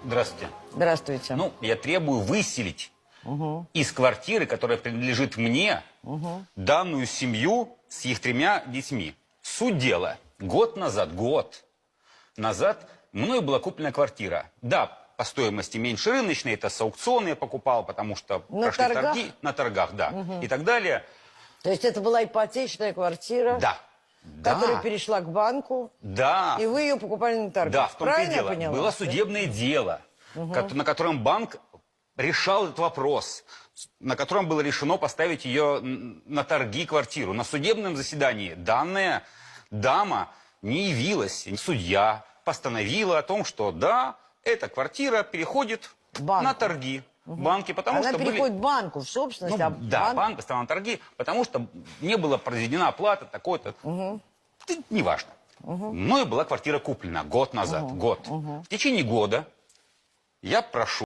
Здравствуйте. Здравствуйте. Ну, я требую выселить из квартиры, которая принадлежит мне, данную семью с их 3 детьми. Суть дела. Год назад мною была куплена квартира. Да, по стоимости меньше рыночной, это с аукциона я покупал, потому что На прошли торгах? торги. На торгах, да. И так далее. То есть это была ипотечная квартира, Да. которая Да. перешла к банку, Да. и вы ее покупали на торгах. Да, в том-то и Правильно я дело. поняла? Было судебное дело, на котором банк решал этот вопрос, на котором было решено поставить ее на торги квартиру. На судебном заседании данная дама не явилась. Судья постановила о том, что да, эта квартира переходит Банку. на торги. Банки, потому Она что переходит банку в собственность, а да, банк поставил на торги, потому что не была произведена оплата такой-то. Неважно. Мною была квартира куплена год назад. В течение года я прошу